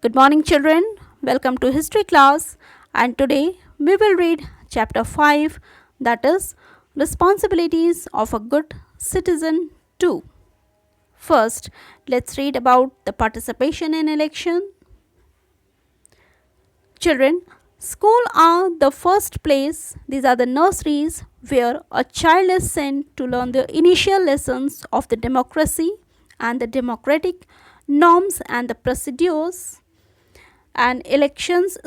Good morning, children. Welcome to history class. And today we will read chapter 5, that is Responsibilities of a Good Citizen 2. First, let's read about the participation in election. Children, school are the first place, these are the nurseries where a child is sent to learn the initial lessons of the democracy and the democratic norms and the procedures. And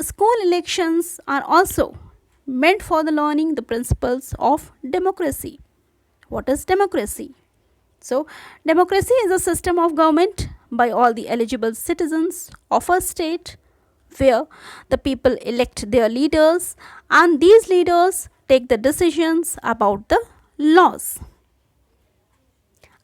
school elections are also meant for the learning the principles of democracy. What is democracy? So, democracy is a system of government by all the eligible citizens of a state where the people elect their leaders and these leaders take the decisions about the laws.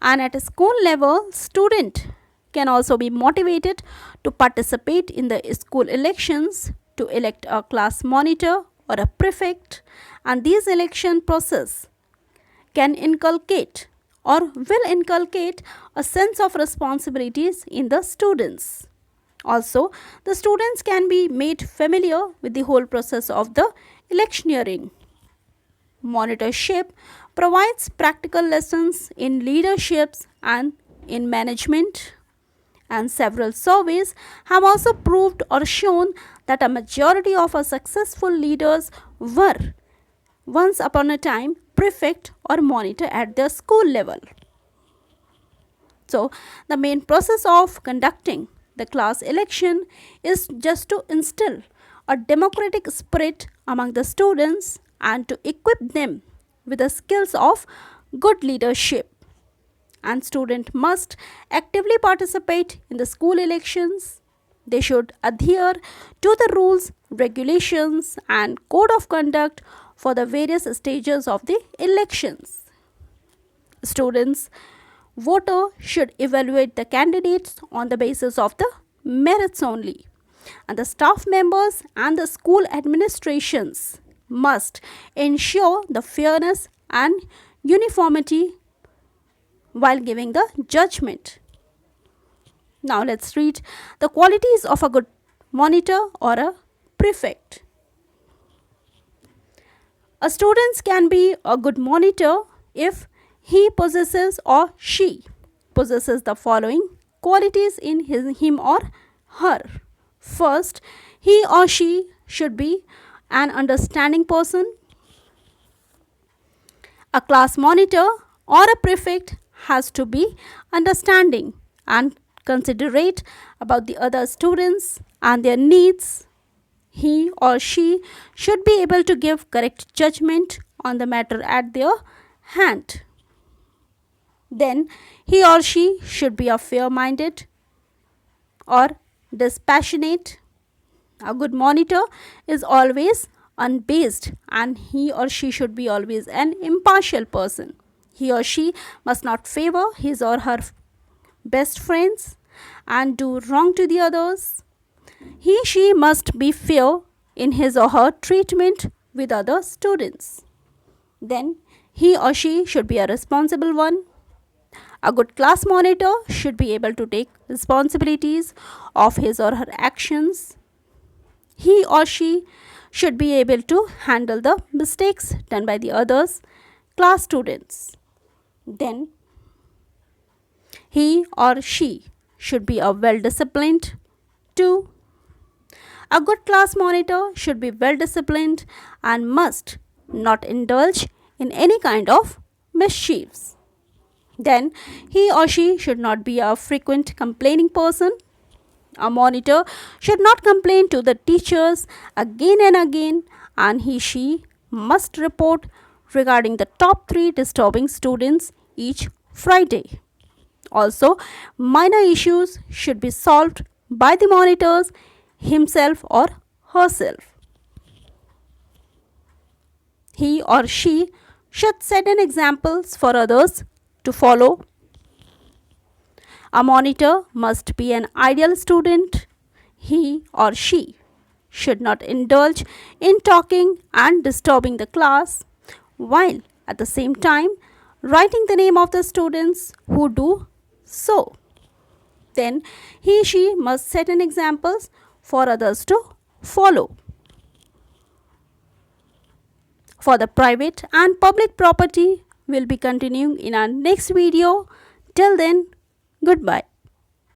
And at a school level, student can also be motivated to participate in the school elections to elect a class monitor or a prefect, and these election process can inculcate or will inculcate a sense of responsibilities in the students. Also, the students can be made familiar with the whole process of the electioneering. Monitorship provides practical lessons in leaderships and in management, and several surveys have also proved or shown that a majority of our successful leaders were once upon a time prefect or monitor at their school level. So, the main process of conducting the class election is just to instill a democratic spirit among the students and to equip them with the skills of good leadership. And students must actively participate in the school elections. They should adhere to the rules, regulations, and code of conduct for the various stages of the elections. Students, voter should evaluate the candidates on the basis of the merits only. And the staff members and the school administrations must ensure the fairness and uniformity while giving the judgment. Now let's read the qualities of a good monitor or a prefect. A student can be a good monitor if he possesses or she possesses the following qualities in him or her. First, he or she should be an understanding person. A class monitor or a prefect has to be understanding and considerate about the other students and their needs. He or she should be able to give correct judgment on the matter at their hand. Then he or she should be a fair-minded or dispassionate. A good monitor is always unbiased and he or she should be always an impartial person. He or she must not favor his or her best friends and do wrong to the others. She must be fair in his or her treatment with other students. Then he or she should be a responsible one. A good class monitor should be able to take responsibilities of his or her actions. He or she should be able to handle the mistakes done by the others class students. Then he or she should be a well disciplined. 2. A good class monitor should be well disciplined and must not indulge in any kind of mischiefs. Then he or she should not be a frequent complaining person. A monitor should not complain to the teachers again and again, and she must report regarding the top 3 disturbing students each Friday. Also, minor issues should be solved by the monitors himself or herself. He or she should set an example for others to follow. A monitor must be an ideal student. He or she should not indulge in talking and disturbing the class, while at the same time writing the name of the students who do so. then he/she must set an example for others to follow. For the private and public property, we'll be continuing in our next video. Till then, goodbye.